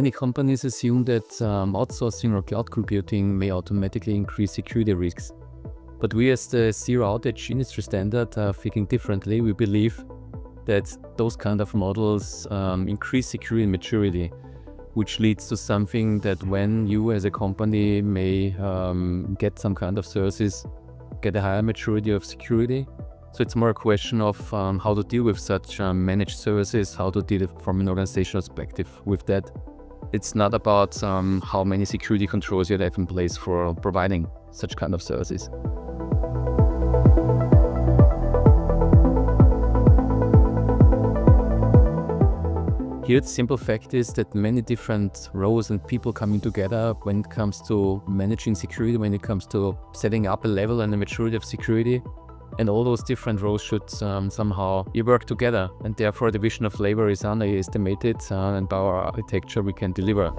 Many companies assume that outsourcing or cloud computing may automatically increase security risks. But we as the Zero Outage industry standard are thinking differently. We believe that those kind of models increase security maturity, which leads to something that when you as a company may get some kind of services, get a higher maturity of security. So it's more a question of how to deal with such managed services, how to deal from an organizational perspective with that. It's not about how many security controls you have in place for providing such kind of services. Here, the simple fact is that many different roles and people coming together when it comes to managing security, when it comes to setting up a level and a maturity of security, and all those different roles should somehow work together, and therefore the division of labor is underestimated, and by our architecture we can deliver.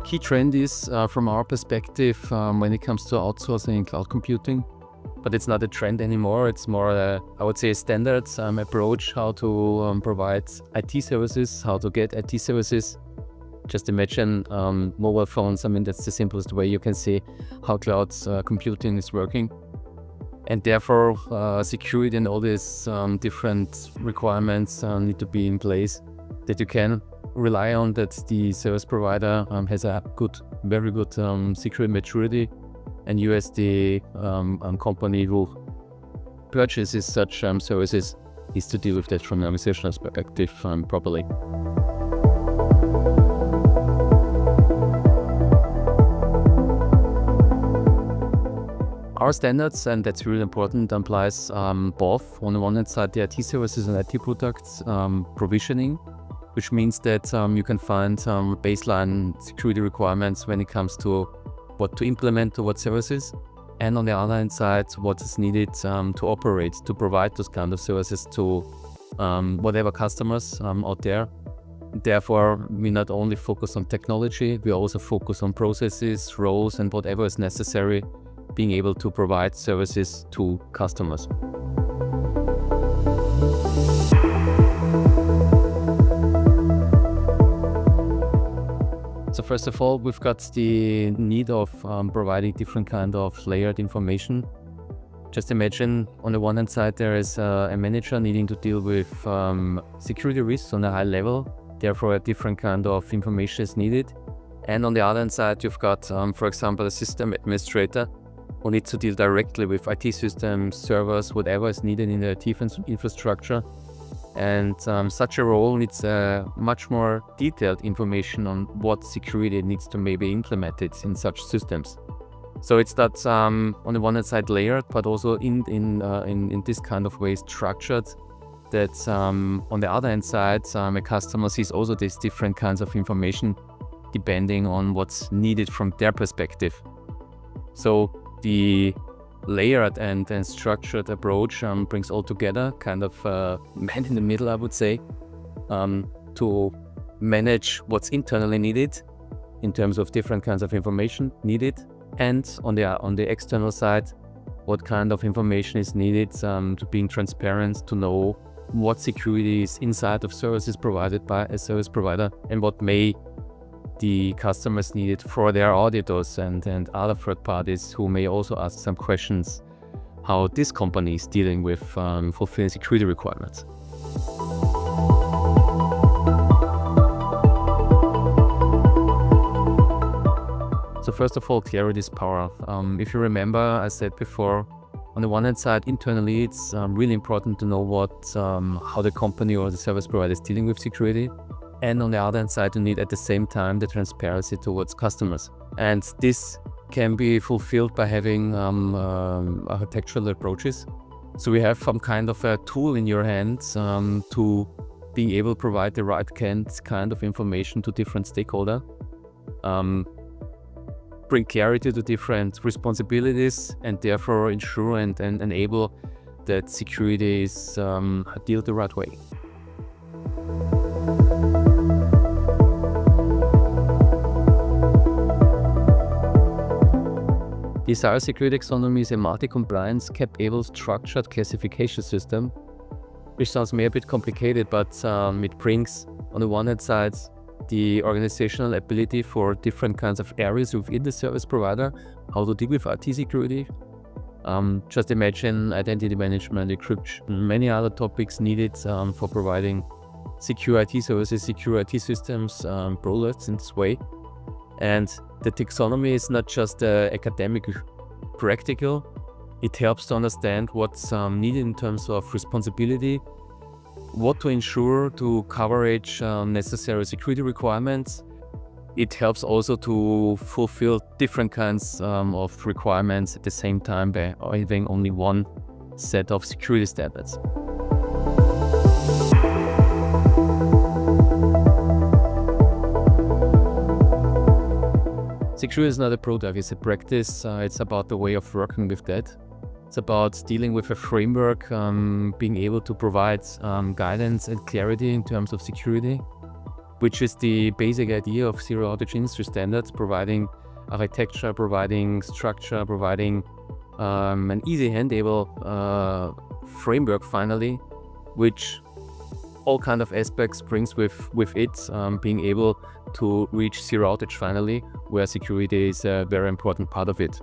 Key trend is, from our perspective, when it comes to outsourcing and cloud computing, but it's not a trend anymore. It's more, I would say, a standard approach how to provide IT services, how to get IT services. Just imagine mobile phones. I mean, that's the simplest way you can see how cloud computing is working. And therefore, security and all these different requirements need to be in place that you can rely on, that the service provider has a very good security maturity. And you as the company who purchases such services needs to deal with that from an organizational perspective properly. Our standards, and that's really important, applies both. On the one hand side, the IT services and IT products provisioning, which means that you can find baseline security requirements when it comes to what to implement to what services, and on the other hand side, what is needed to operate, to provide those kind of services to whatever customers out there. Therefore, we not only focus on technology, we also focus on processes, roles, and whatever is necessary, being able to provide services to customers. So first of all, we've got the need of providing different kind of layered information. Just imagine, on the one hand side, there is a manager needing to deal with security risks on a high level. Therefore, a different kind of information is needed. And on the other hand side, you've got, for example, a system administrator who needs to deal directly with IT systems, servers, whatever is needed in the IT infrastructure. And such a role needs much more detailed information on what security needs to maybe implemented in such systems. So it's that on the one hand side layered, but also in this kind of way structured, that on the other hand side, a customer sees also these different kinds of information depending on what's needed from their perspective. So the layered and structured approach brings all together, kind of man in the middle, I would say, to manage what's internally needed in terms of different kinds of information needed, and on the external side, what kind of information is needed to being transparent, to know what security is inside of services provided by a service provider, and what may the customers needed for their auditors and other third parties who may also ask some questions how this company is dealing with fulfilling security requirements. So first of all, clarity is power. If you remember, I said before, on the one hand side, internally, it's really important to know how the company or the service provider is dealing with security. And on the other hand side, you need at the same time the transparency towards customers. And this can be fulfilled by having architectural approaches. So we have some kind of a tool in your hands to being able to provide the right kind of information to different stakeholders, bring clarity to different responsibilities, and therefore ensure and enable that security is dealt the right way. The cybersecurity taxonomy is a multi-compliance, cap-able, structured classification system, which sounds maybe a bit complicated, but it brings, on the one hand side, the organizational ability for different kinds of areas within the service provider, how to deal with IT security. Just imagine identity management, encryption, many other topics needed for providing secure IT services, secure IT systems, products in this way. And the taxonomy is not just academic, practical. It helps to understand what's needed in terms of responsibility, what to ensure to coverage necessary security requirements. It helps also to fulfill different kinds of requirements at the same time by having only one set of security standards. Security is not a product, it's a practice. It's about the way of working with that. It's about dealing with a framework, being able to provide guidance and clarity in terms of security, which is the basic idea of Zero Outage industry standards, providing architecture, providing structure, providing an easy handable framework finally, which all kind of aspects brings with it, being able to reach Zero Outage finally, where security is a very important part of it.